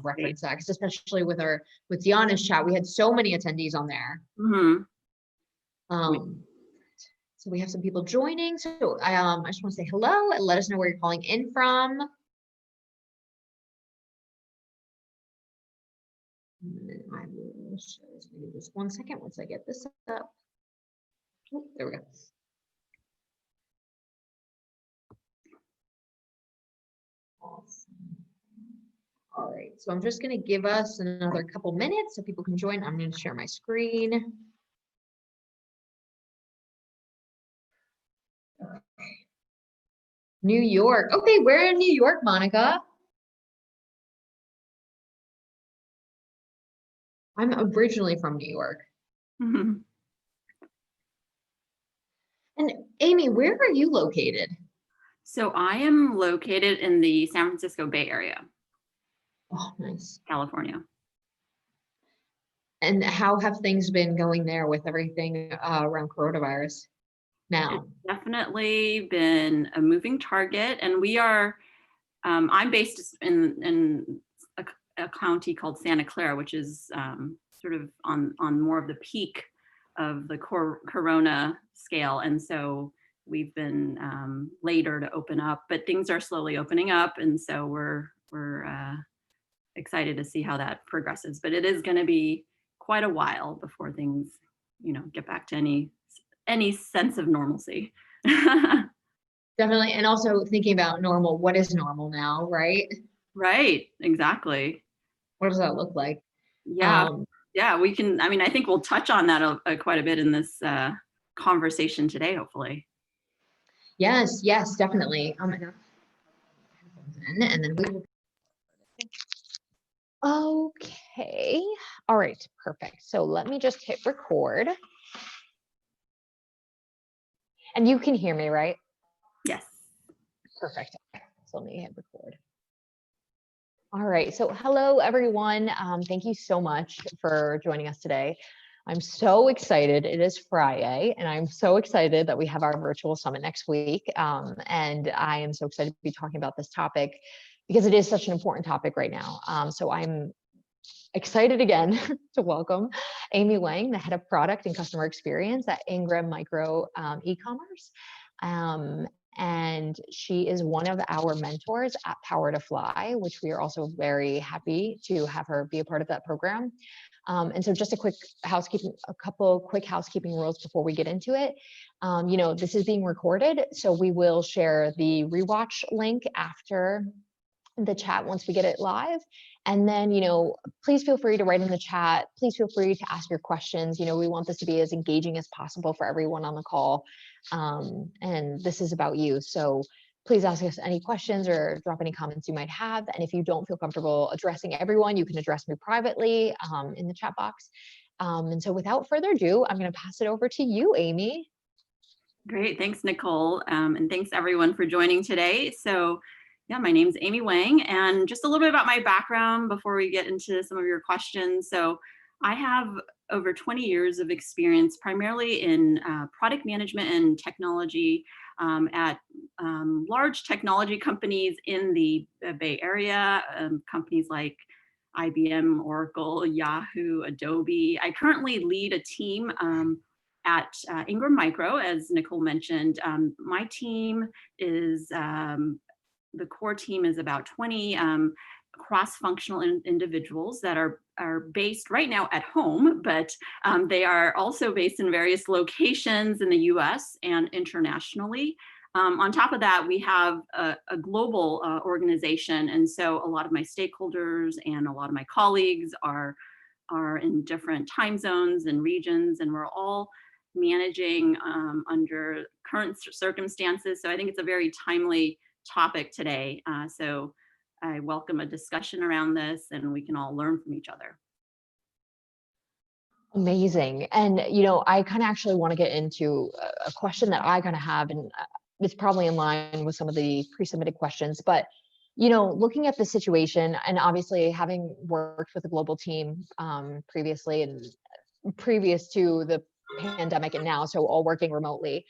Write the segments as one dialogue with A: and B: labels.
A: reference that, because especially with Deanna's chat, we had so many attendees on there. So we have some people joining. So I just want to say hello and let us know where you're calling in from. And then I will share this video just 1 second once I get this up. Oh, there we go. Awesome. All right, so I'm just going to give us another couple minutes so people can join. I'm going to share my screen. Okay. New York. Okay, where in New York, Monica? I'm originally from New York. And Amy, where are you located?
B: So I am located in the San Francisco Bay Area.
A: Oh, nice.
B: California.
A: And how have things been going there with everything around coronavirus now?
B: It's definitely been a moving target, and we are, I'm based in a county called Santa Clara, which is sort of on more of the peak of the corona scale. And so we've been later to open up, but things are slowly opening up. And so we're excited to see how that progresses, but it is going to be quite a while before things, get back to any sense of normalcy.
A: Definitely. And also thinking about normal, what is normal now, right?
B: Right, exactly.
A: What does that look like?
B: Yeah, we can, I think we'll touch on that quite a bit in this conversation today, hopefully.
A: Yes, definitely. And then we will. Okay. All right, perfect. So let me just hit record. And you can hear me, right?
B: Yes.
A: Perfect. So let me hit record. All right. So hello, everyone. Thank you so much for joining us today. I'm so excited. It is Friday, and I'm so excited that we have our virtual summit next week. And I am so excited to be talking about this topic because it is such an important topic right now. So I'm excited again to welcome Amy Wang, the head of product and customer experience at Ingram Micro e-commerce. And she is one of our mentors at PowerToFly, which we are also very happy to have her be a part of that program. And so just a couple quick housekeeping rules before we get into it. This is being recorded, so we will share the rewatch link after the chat once we get it live. And then, please feel free to write in the chat. Please feel free to ask your questions. We want this to be as engaging as possible for everyone on the call. And this is about you. So please ask us any questions or drop any comments you might have. And if you don't feel comfortable addressing everyone, you can address me privately in the chat box. And so without further ado, I'm going to pass it over to you, Amy.
B: Great. Thanks, Nicole. And thanks everyone for joining today. So yeah, my name is Amy Wang, and just a little bit about my background before we get into some of your questions. So I have over 20 years of experience, primarily in product management and technology at large technology companies in the Bay Area, companies like IBM, Oracle, Yahoo, Adobe. I currently lead a team at Ingram Micro, as Nicole mentioned. My team is the core team is about 20 cross-functional individuals that are based right now at home, but they are also based in various locations in the US and internationally. On top of that, we have a global organization, and so a lot of my stakeholders and a lot of my colleagues are in different time zones and regions, and we're all managing under current circumstances. So I think it's a very timely topic today. So I welcome a discussion around this, and we can all learn from each other.
A: Amazing. And, I kind of actually want to get into a question that I kind of have, and it's probably in line with some of the pre-submitted questions, but, looking at the situation, and obviously having worked with a global team previously and previous to the pandemic and now, so all working remotely,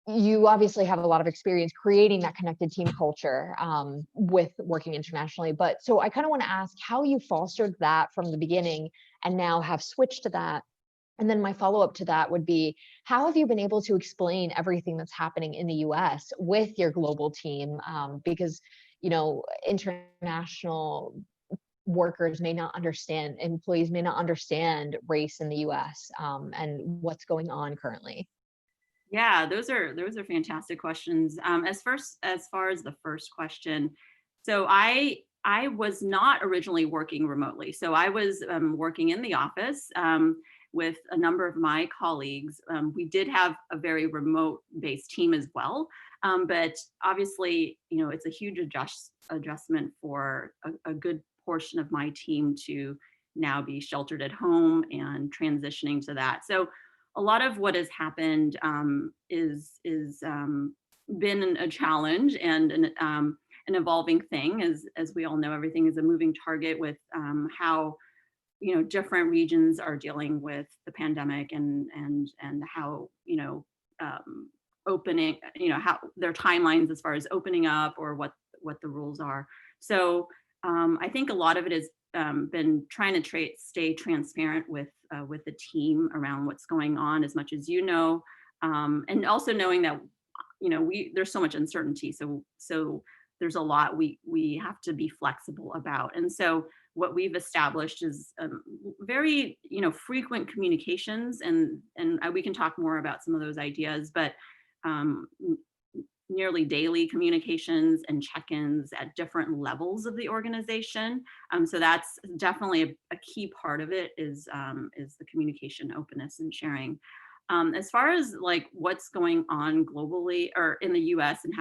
A: you obviously have a lot of experience creating that connected team culture with working internationally. But so I kind of want to ask how you fostered that from the beginning and now have switched to that. And then my follow-up to that would be, how have you been able to explain everything that's happening in the US with your global team? Because, international workers may not understand, employees may not understand race in the US and what's going on currently.
B: Yeah, those are fantastic questions. As far as the first question, so I was not originally working remotely. So I was working in the office with a number of my colleagues. We did have a very remote based team as well, but obviously, it's a huge adjustment for a good portion of my team to now be sheltered at home and transitioning to that. So a lot of what has happened is been a challenge and an evolving thing. As we all know, everything is a moving target with how different regions are dealing with the pandemic and how opening how their timelines as far as opening up or what the rules are. So I think a lot of it has been trying to stay transparent with the team around what's going on as much as and also knowing that there's so much uncertainty, so there's a lot we have to be flexible about. And so what we've established is very frequent communications, and we can talk more about some of those ideas, but um, nearly daily communications and check-ins at different levels of the organization. So that's definitely a key part of it is the communication, openness, and sharing. As far as like what's going on globally or in the US and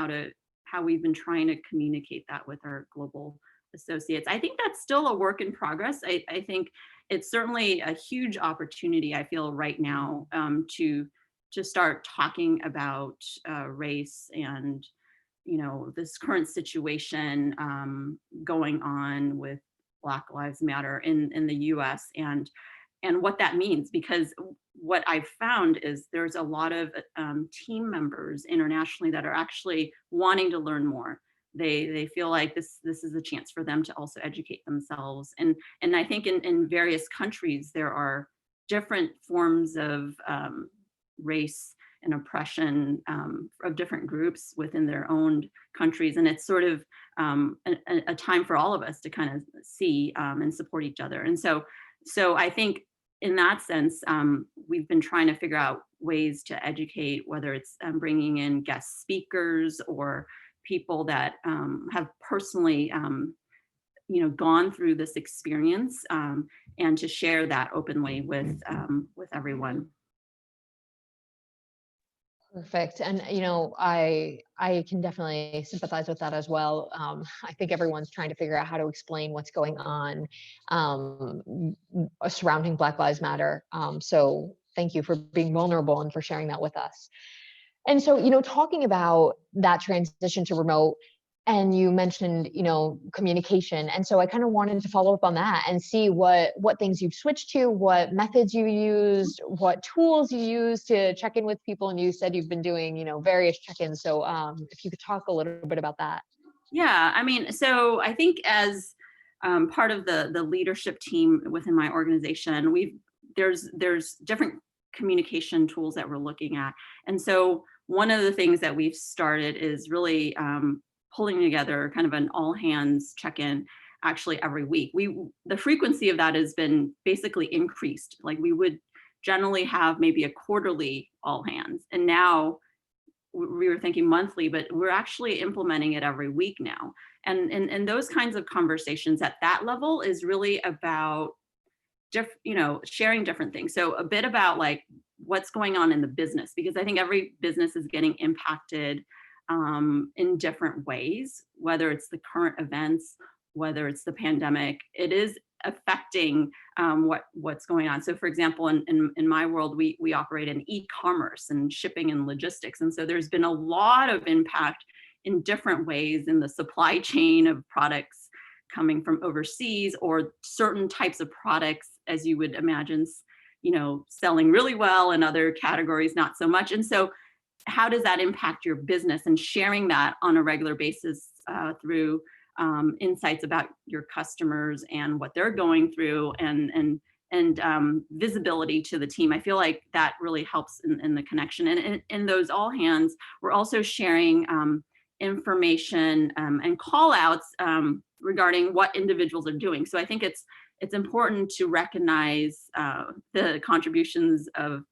B: how we've been trying to communicate that with our global associates, I think that's still a work in progress. I think it's certainly a huge opportunity, I feel right now, to start talking about race and this current situation going on with Black Lives Matter in the US and what that means. Because what I've found is there's a lot of team members internationally that are actually wanting to learn more. They feel like this is a chance for them to also educate themselves. And I think in various countries there are different forms of race and oppression of different groups within their own countries. And it's sort of a time for all of us to kind of see and support each other. And so I think in that sense, we've been trying to figure out ways to educate, whether it's bringing in guest speakers or people that have personally gone through this experience, and to share that openly with everyone.
A: Perfect. And I can definitely sympathize with that as well. I think everyone's trying to figure out how to explain what's going on surrounding Black Lives Matter. So thank you for being vulnerable and for sharing that with us. And so, talking about that transition to remote, and you mentioned, communication. And so I kind of wanted to follow up on that and see what things you've switched to, what methods you used, what tools you use to check in with people. And you said you've been doing, various check-ins. So if you could talk a little bit about that.
B: Yeah, I mean, so I think as part of the leadership team within my organization, there's different communication tools that we're looking at. And so one of the things that we've started is really pulling together kind of an all hands check-in actually every week. The frequency of that has been basically increased. Like we would generally have maybe a quarterly all hands, and now we were thinking monthly, but we're actually implementing it every week now. And those kinds of conversations at that level is really about sharing different things. So a bit about like what's going on in the business, because I think every business is getting impacted in different ways, whether it's the current events, whether it's the pandemic. It is affecting what's going on. So for example, in my world, we operate in e-commerce and shipping and logistics. And so there's been a lot of impact in different ways in the supply chain of products coming from overseas, or certain types of products, as you would imagine, selling really well, and other categories not so much. And so how does that impact your business, and sharing that on a regular basis through insights about your customers and what they're going through, and visibility to the team. I feel like that really helps in the connection. And in those all hands, we're also sharing information and call outs regarding what individuals are doing. So I think it's important to recognize the contributions of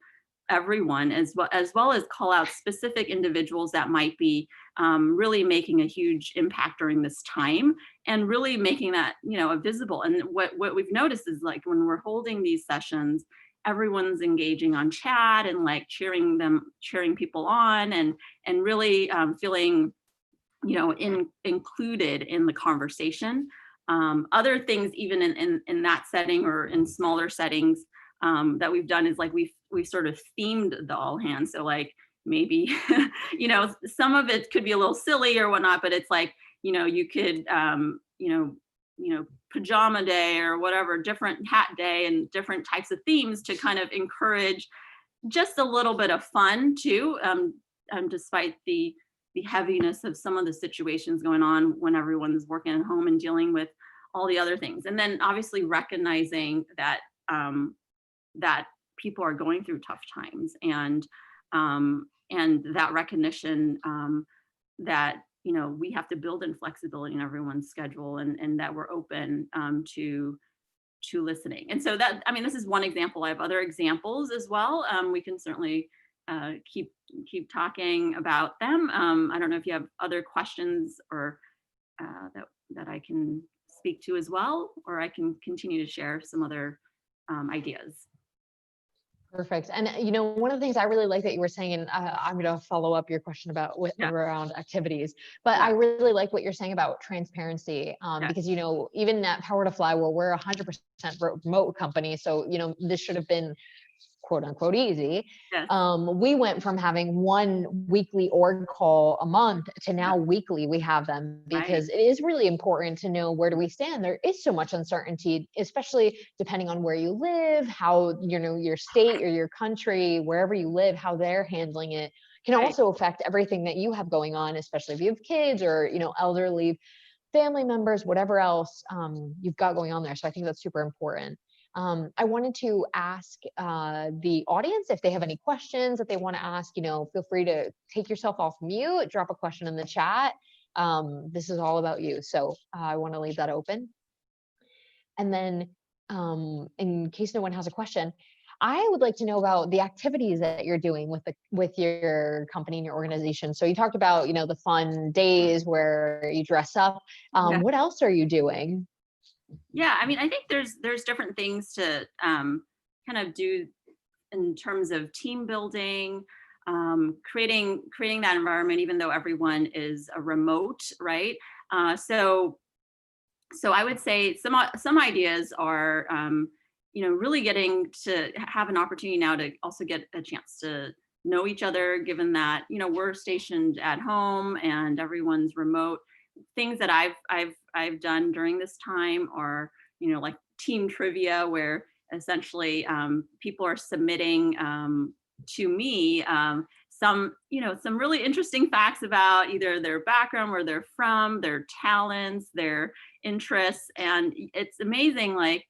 B: everyone, as well as call out specific individuals that might be really making a huge impact during this time, and really making that visible. And what we've noticed is, like, when we're holding these sessions, everyone's engaging on chat and like cheering people on, and really feeling included in the conversation. Other things, even in that setting or in smaller settings, that we've done is, like, we've sort of themed the all hands. So, like, maybe some of it could be a little silly or whatnot, but it's like, you could pajama day or whatever, different hat day, and different types of themes to kind of encourage just a little bit of fun too, despite the heaviness of some of the situations going on when everyone's working at home and dealing with all the other things. And then obviously recognizing that that people are going through tough times, and that recognition that we have to build in flexibility in everyone's schedule, and that we're open to listening. And so that, this is one example. I have other examples as well. We can certainly keep talking about them. I don't know if you have other questions or that I can speak to as well, or I can continue to share some other ideas.
A: Perfect. And one of the things I really like that you were saying, and I'm going to follow up your question about around activities, but I really like what you're saying about transparency, because even at PowerToFly, where we're 100% remote company, so this should have been quote unquote easy.
B: Yes.
A: We went from having one weekly org call a month to now weekly we have them, because it is really important to know, where do we stand? There is so much uncertainty, especially depending on where you live, how your state or your country, wherever you live, how they're handling it can also affect everything that you have going on, especially if you have kids or elderly family members, whatever else you've got going on there. So I think that's super important. I wanted to ask the audience if they have any questions that they want to ask. Feel free to take yourself off mute, drop a question in the chat. This is all about you. So I want to leave that open. And then in case no one has a question, I would like to know about the activities that you're doing with your company and your organization. So you talked about, the fun days where you dress up. What else are you doing?
B: Yeah, I think there's different things to kind of do in terms of team building, creating that environment, even though everyone is a remote, right? So I would say some ideas are, really getting to have an opportunity now to also get a chance to know each other, given that we're stationed at home and everyone's remote. Things that I've done during this time are, like team trivia, where essentially people are submitting to me some really interesting facts about either their background, where they're from, their talents, their interests. And it's amazing, like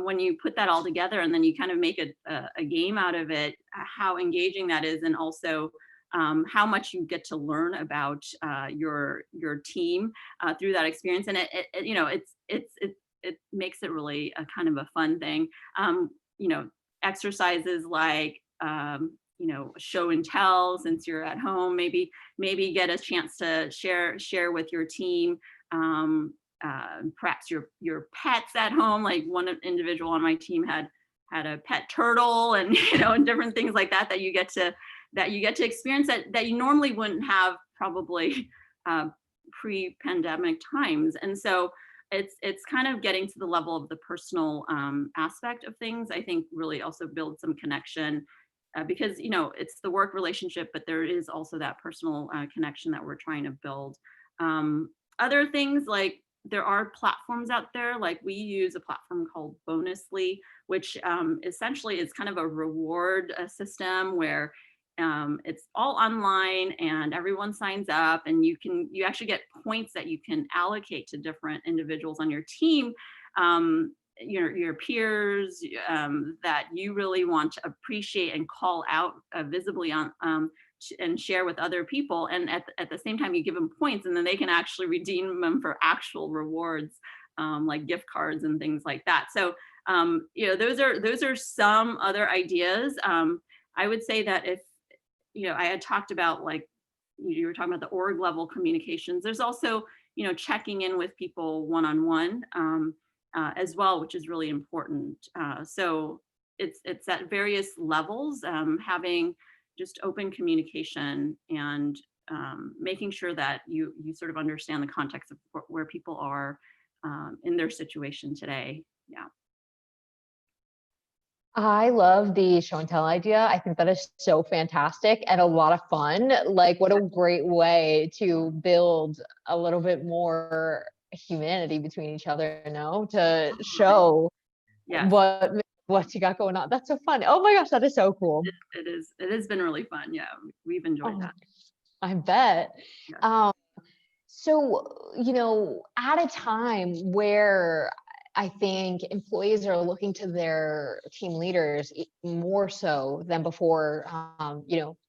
B: when you put that all together and then you kind of make a game out of it, how engaging that is, and also how much you get to learn about your team through that experience. And it makes it really a kind of a fun thing. Exercises like show and tell, since you're at home, maybe get a chance to share with your team, perhaps your pets at home. Like one individual on my team had a pet turtle, and and different things like that you get to experience that you normally wouldn't have, probably pre-pandemic times. And so it's kind of getting to the level of the personal aspect of things. I think really also build some connection, because it's the work relationship, but there is also that personal connection that we're trying to build. Other things, like there are platforms out there, like we use a platform called Bonusly, which essentially is kind of a reward system where It's all online and everyone signs up, and you actually get points that you can allocate to different individuals on your team, your peers, that you really want to appreciate and call out visibly on, and share with other people. And at the same time, you give them points, and then they can actually redeem them for actual rewards, like gift cards and things like that. So those are some other ideas. I would say that if I had talked about, like, you were talking about the org level communications. There's also, checking in with people one-on-one, as well, which is really important. So it's at various levels, having just open communication, and making sure that you sort of understand the context of where people are in their situation today. Yeah.
A: I love the show and tell idea. I think that is so fantastic and a lot of fun. Like, what a great way to build a little bit more humanity between each other, to show
B: Yes.
A: what you got going on. That's so fun. Oh my gosh, that is so cool.
B: It has been really fun. Yeah, we've enjoyed
A: Oh,
B: that.
A: I bet.
B: Yeah.
A: So, at a time where I think employees are looking to their team leaders more so than before,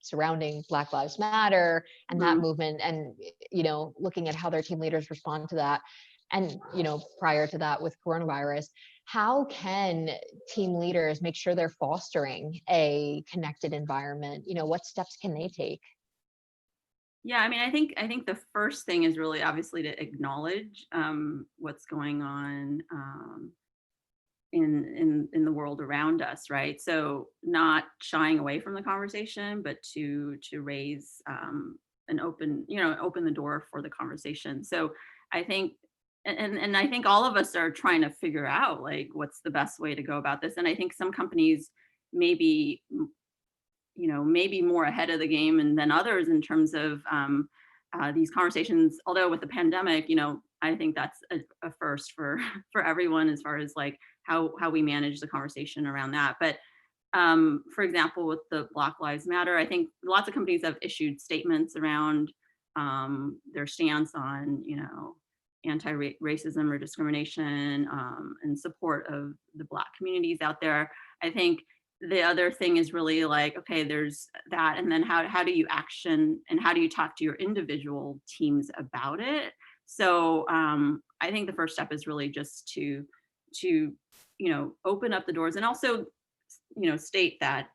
A: surrounding Black Lives Matter and that
B: Mhm.
A: movement, and, looking at how their team leaders respond to that. And, prior to that with coronavirus, how can team leaders make sure they're fostering a connected environment? What steps can they take?
B: Yeah, I mean, I think the first thing is really obviously to acknowledge what's going on, in the world around us, right? So not shying away from the conversation, but to raise, an open the door for the conversation. So I think, and I think all of us are trying to figure out, like, what's the best way to go about this. And I think some companies maybe maybe more ahead of the game and than others in terms of, these conversations. Although with the pandemic, I think that's a first for for everyone, as far as like how we manage the conversation around that. But for example, with the Black Lives Matter, I think lots of companies have issued statements around, their stance on, anti-racism or discrimination, and support of the Black communities out there. I think the other thing is really like, okay, there's that, and then how do you action, and how do you talk to your individual teams about it? So I think the first step is really just to open up the doors, and also state that,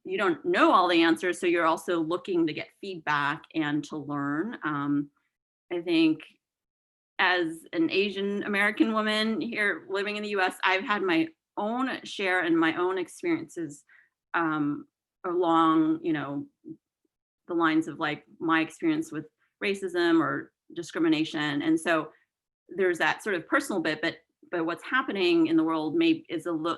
B: you don't know all the answers, so you're also looking to get feedback and to learn. I think, as an Asian American woman here living in the US, I've had my own share and my own experiences, along, the lines of like my experience with racism or discrimination. And so there's that sort of personal bit, but what's happening in the world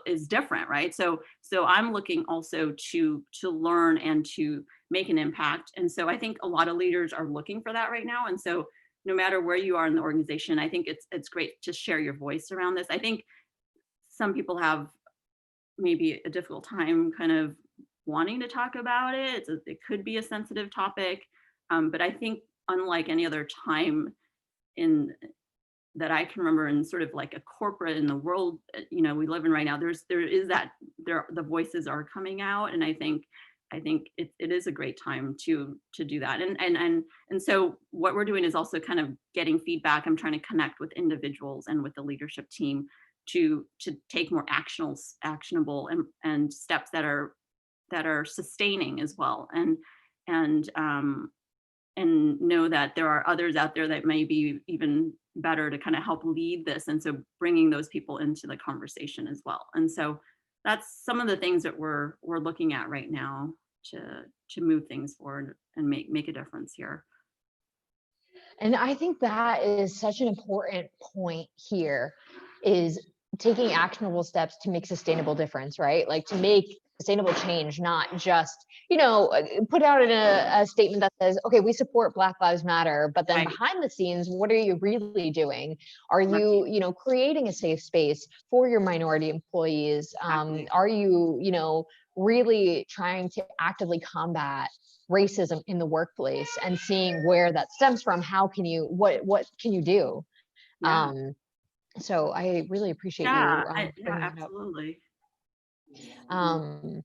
B: is different, right? So I'm looking also to learn and to make an impact. And so I think a lot of leaders are looking for that right now. And so no matter where you are in the organization, I think it's great to share your voice around this. I think some people have maybe a difficult time kind of wanting to talk about it. It could be a sensitive topic, but I think unlike any other time in that I can remember in sort of like a corporate in the world, we live in right now, the voices are coming out, and I think it is a great time to do that. And so what we're doing is also kind of getting feedback. I'm trying to connect with individuals and with the leadership team to take more actionable and steps that are sustaining as well, and know that there are others out there that may be even better to kind of help lead this. And so bringing those people into the conversation as well. And so that's some of the things that we're looking at right now to move things forward and make a difference here.
A: And I think that is such an important point here, is taking actionable steps to make sustainable difference, right? Like, to make sustainable change, not just, put out in a statement that says, okay, we support Black Lives Matter, but then
B: Right.
A: behind the scenes, what are you really doing? Are
B: Right.
A: you, creating a safe space for your minority employees?
B: Exactly.
A: Are you, really trying to actively combat racism in the workplace and seeing where that stems from? How can you, what can you do?
B: Yeah.
A: So I really appreciate
B: Yeah.
A: you
B: Yeah,
A: bringing that up.
B: absolutely.
A: Um,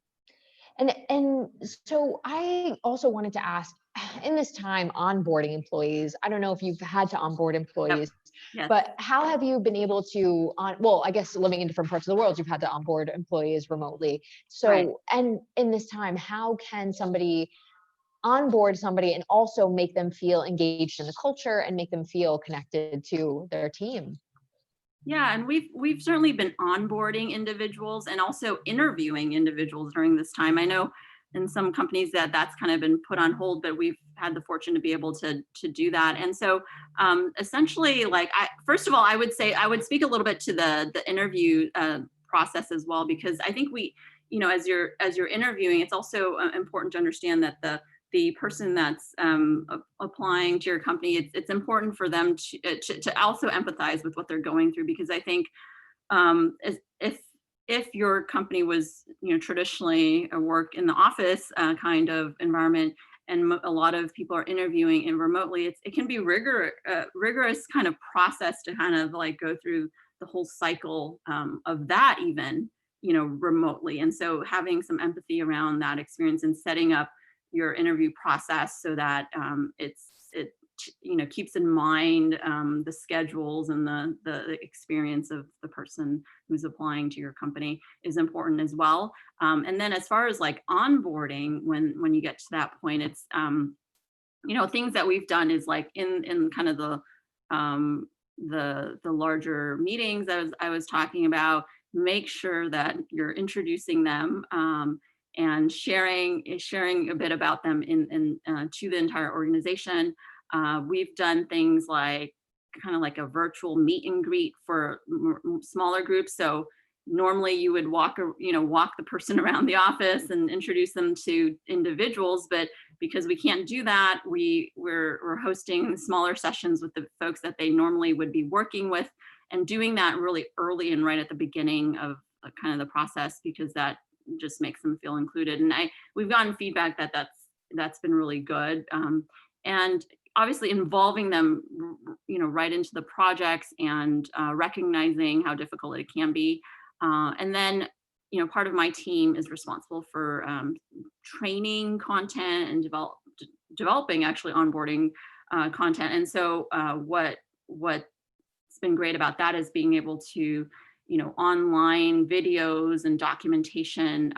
A: and so I also wanted to ask, in this time onboarding employees, I don't know if you've had to onboard
B: Yep.
A: employees,
B: Yes.
A: but how have you been able to well, I guess living in different parts of the world, you've had to onboard employees remotely.
B: Right.
A: So, and in this time, how can somebody onboard somebody and also make them feel engaged in the culture and make them feel connected to their team?
B: Yeah, and we've certainly been onboarding individuals and also interviewing individuals during this time. I know in some companies that's kind of been put on hold, but we've had the fortune to be able to do that. And so essentially, like, first of all, I would say I would speak a little bit to the interview process as well, because I think as you're interviewing, it's also important to understand that the person that's applying to your company, it's important for them to also empathize with what they're going through, because I think if your company was traditionally a work in the office kind of environment, and a lot of people are interviewing in remotely, it can be rigorous kind of process to kind of like go through the whole cycle of that, even remotely. And so having some empathy around that experience and setting up your interview process so that it keeps in mind the schedules and the experience of the person who's applying to your company is important as well. And then as far as like onboarding, when you get to that point, it's things that we've done is like in kind of the larger meetings I was talking about, make sure that you're introducing them and sharing a bit about them in to the entire organization. We've done things like kind of like a virtual meet and greet for smaller groups. So normally you would walk the person around the office and introduce them to individuals, but because we can't do that, we're hosting smaller sessions with the folks that they normally would be working with, and doing that really early and right at the beginning of kind of the process, because that just makes them feel included. And we've gotten feedback that's been really good. And obviously involving them right into the projects, and recognizing how difficult it can be. And then part of my team is responsible for training content and developing actually onboarding content. And so what's been great about that is being able to online videos and documentation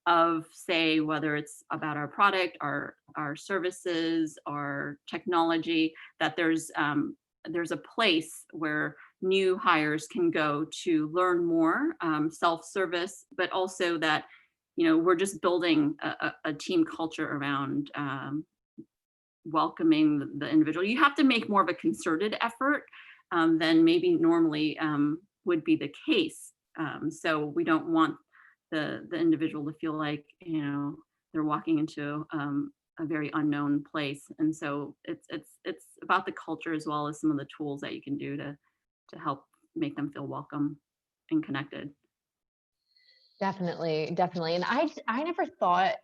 B: of, say, whether it's about our product, our services, our technology, that there's a place where new hires can go to learn more, self-service, but also that we're just building a team culture around welcoming the individual. You have to make more of a concerted effort than maybe normally would be the case. So we don't want the individual to feel like they're walking into a very unknown place. And so it's about the culture as well as some of the tools that you can do to help make them feel welcome and connected.
A: Definitely, definitely. And I never thought,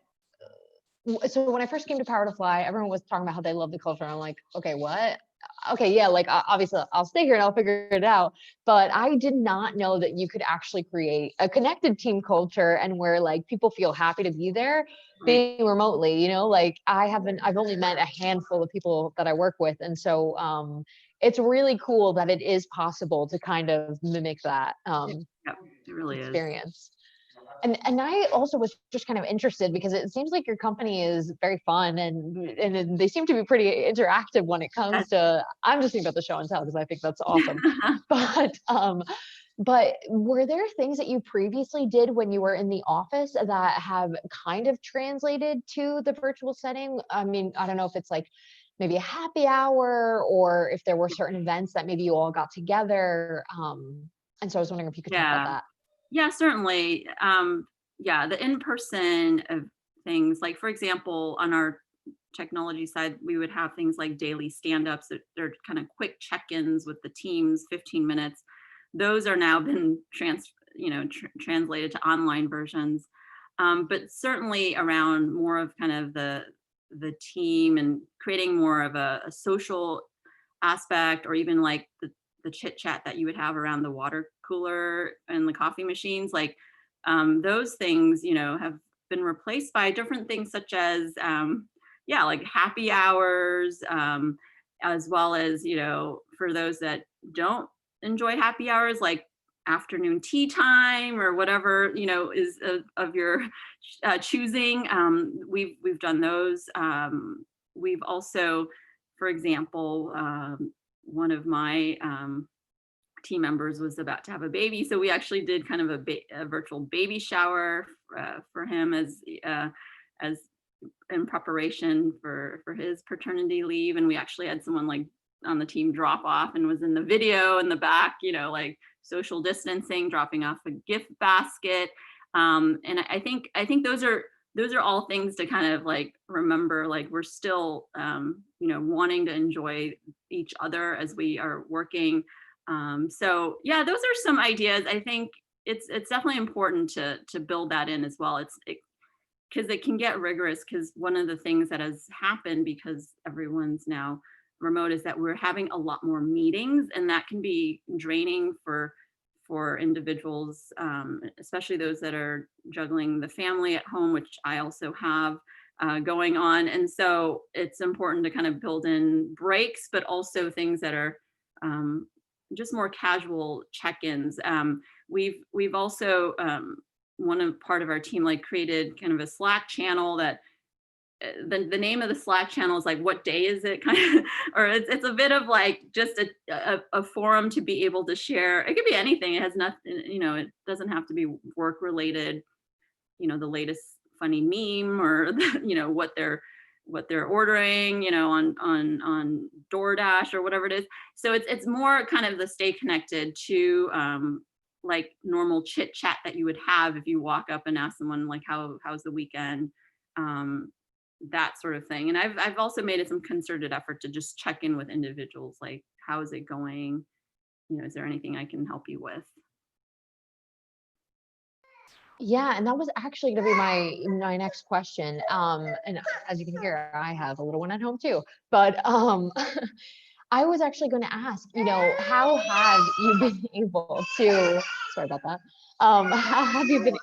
A: so when I first came to Power to Fly, everyone was talking about how they love the culture. I'm like, okay, what? Okay, yeah, like obviously I'll stay here and I'll figure it out. But I did not know that you could actually create a connected team culture and where like people feel happy to be there
B: Right.
A: being remotely, like I've only met a handful of people that I work with. And so it's really cool that it is possible to kind of mimic that
B: Yep, it really is.
A: experience. And I also was just kind of interested because it seems like your company is very fun and they seem to be pretty interactive when it comes to, I'm just thinking about the show and tell because I think that's awesome. But were there things that you previously did when you were in the office that have kind of translated to the virtual setting? I mean, I don't know if it's like maybe a happy hour or if there were certain events that maybe you all got together. And so I was wondering if you could talk about
B: Yeah.
A: that.
B: Yeah, certainly. yeah, the in-person of things, like for example, on our technology side, we would have things like daily stand-ups that they're kind of quick check-ins with the teams, 15 minutes. Those are now been translated to online versions. But certainly around more of kind of the team and creating more of a social aspect, or even like the chit chat that you would have around the water cooler and the coffee machines, like those things, have been replaced by different things such as, yeah, like happy hours, as well as, for those that don't enjoy happy hours, like afternoon tea time or whatever, is of your choosing. We've done those. We've also, for example, one of my team members was about to have a baby, so we actually did kind of a virtual baby shower for him as in preparation for his paternity leave. And we actually had someone like on the team drop off and was in the video in the back, like social distancing, dropping off a gift basket. And I think those are all things to kind of like remember, like we're still wanting to enjoy each other as we are working. So yeah, those are some ideas. I think it's definitely important to build that in as well. Because it can get rigorous, because one of the things that has happened because everyone's now remote is that we're having a lot more meetings, and that can be draining for individuals, especially those that are juggling the family at home, which I also have going on. And so it's important to kind of build in breaks, but also things that are just more casual check-ins. We've also part of our team like created kind of a Slack channel that the name of the Slack channel is like, what day is it, kind of, or it's a bit of like just a forum to be able to share. It could be anything. It has nothing, it doesn't have to be work related, the latest funny meme, or what they're ordering, on DoorDash or whatever it is. So it's more kind of the stay connected to like normal chit chat that you would have if you walk up and ask someone like, how's the weekend, that sort of thing. And I've also made it some concerted effort to just check in with individuals, like, how is it going? Is there anything I can help you with?
A: Yeah, and that was actually going to be my next question. And as you can hear, I have a little one at home too. But I was actually going to ask, how have you been able to? Sorry about that. How have you been?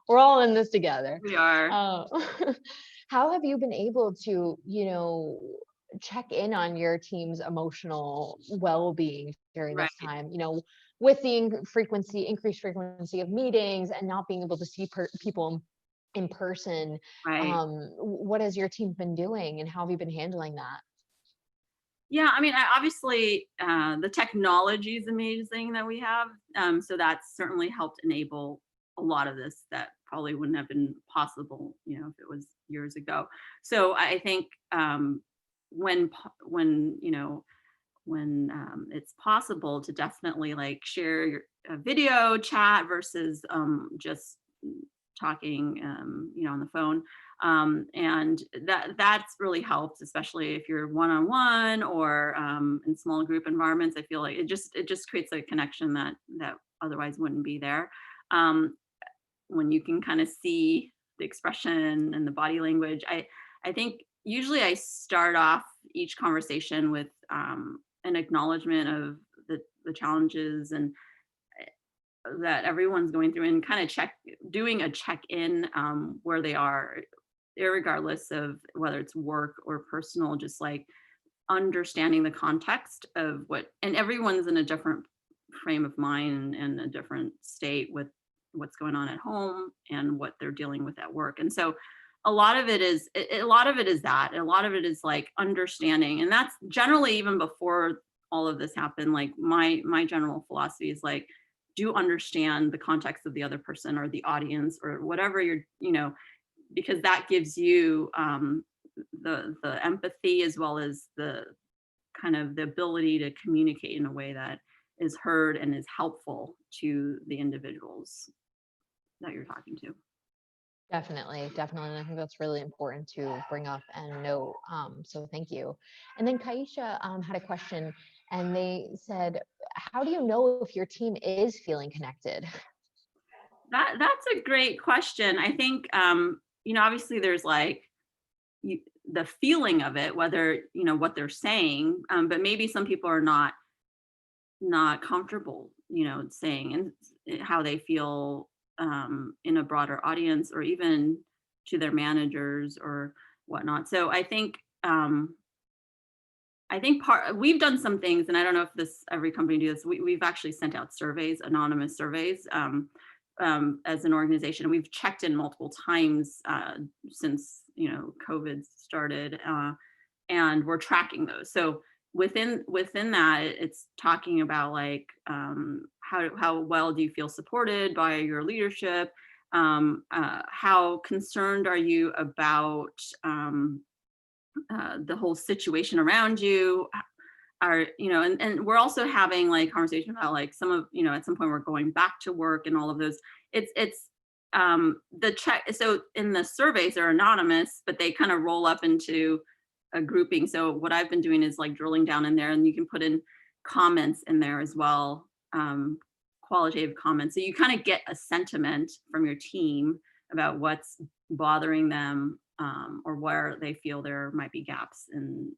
A: We're all in this together.
B: We are.
A: How have you been able to, check in on your team's emotional well-being during
B: Right.
A: this time? With the increased frequency of meetings and not being able to see people in person.
B: Right.
A: What has your team been doing, and how have you been handling that?
B: Yeah, I mean, obviously, the technology is amazing that we have. So that's certainly helped enable a lot of this that probably wouldn't have been possible, if it was years ago. So I think when it's possible to definitely like share your video chat versus just talking, on the phone. And that's really helped, especially if you're one-on-one or in small group environments. I feel like it just creates a connection that otherwise wouldn't be there. When you can kind of see the expression and the body language, I think usually I start off each conversation with an acknowledgement of the challenges and that everyone's going through, and kind of doing a check-in where they are, irregardless of whether it's work or personal, just like understanding the context of and everyone's in a different frame of mind and a different state with what's going on at home and what they're dealing with at work. And so a lot of it is that a lot of it is like understanding. And that's generally, even before all of this happened, like my general philosophy is like, do understand the context of the other person or the audience or whatever because that gives you the empathy, as well as the kind of the ability to communicate in a way that is heard and is helpful to the individuals. that you're talking to.
A: Definitely, definitely. And I think that's really important to bring up and note. So thank you. And then Kaisha had a question, and they said, how do you know if your team is feeling connected?
B: That's a great question. I think, obviously there's like the feeling of it, whether, what they're saying, but maybe some people are not comfortable, saying and how they feel in a broader audience or even to their managers or whatnot. So I think we've done some things, and I don't know if every company do this. We've actually sent out surveys, anonymous surveys, as an organization. We've checked in multiple times since COVID started, and we're tracking those. So within that, it's talking about like how well do you feel supported by your leadership? How concerned are you about the whole situation around you? And we're also having like conversation about like some of, at some point we're going back to work and all of those. It's the check. So in the surveys, they're anonymous, but they kind of roll up into a grouping. So what I've been doing is like drilling down in there, and you can put in comments in there as well, qualitative comments. So you kind of get a sentiment from your team about what's bothering them, or where they feel there might be gaps in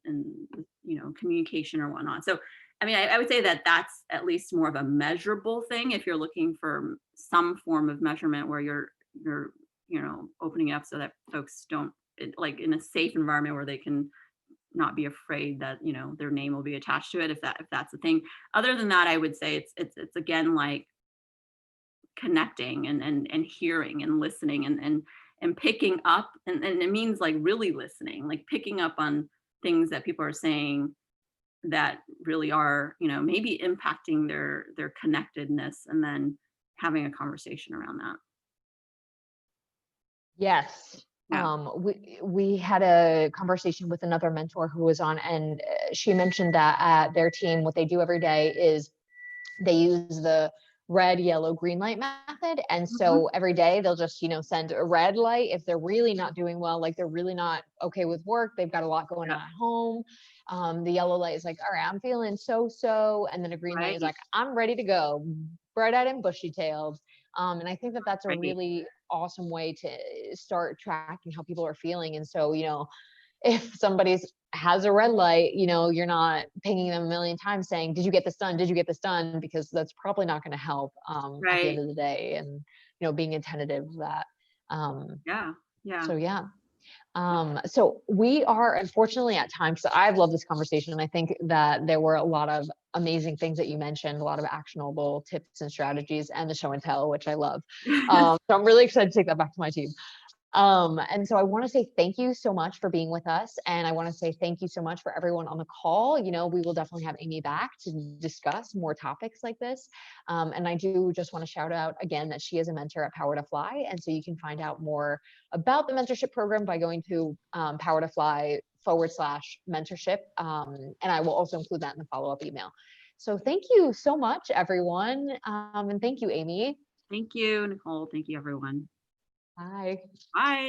B: communication or whatnot. So I mean, I would say that that's at least more of a measurable thing if you're looking for some form of measurement where you're opening up so that folks don't, like in a safe environment where they can not be afraid that their name will be attached to it, if that's the thing. Other than that, I would say it's again like connecting and hearing and listening and picking up, and it means like really listening, like picking up on things that people are saying that really are maybe impacting their connectedness, and then having a conversation around that.
A: Yes.
B: Yeah.
A: We had a conversation with another mentor who was on, and she mentioned that at their team, what they do every day is they use the red, yellow, green light method. And
B: Mhm.
A: so every day they'll just, send a red light if they're really not doing well, like they're really not okay with work, they've got a lot going
B: Yeah.
A: on at home. The yellow light is like, all right, I'm feeling so. And then a green light is
B: Right.
A: like, I'm ready to go, bright-eyed and bushy-tailed. And I think that that's a
B: Right.
A: really awesome way to start tracking how people are feeling. And so, if somebody's has a red light, you're not pinging them a million times saying, did you get this done? Did you get this done? Because that's probably not going to help at the end
B: Right.
A: of the day. And, being attentive of that. Um,
B: Yeah. Yeah.
A: so yeah. So we are unfortunately at time. So I've loved this conversation. And I think that there were a lot of amazing things that you mentioned, a lot of actionable tips and strategies, and the show and tell, which I love. So I'm really excited to take that back to my team. And so I want to say thank you so much for being with us. And I want to say thank you so much for everyone on the call. We will definitely have Amy back to discuss more topics like this. And I do just want to shout out again that she is a mentor at PowerToFly. And so you can find out more about the mentorship program by going to PowerToFly/mentorship. And I will also include that in the follow-up email. So thank you so much, everyone. And thank you, Amy.
B: Thank you, Nicole. Thank you, everyone.
A: Bye.
B: Bye.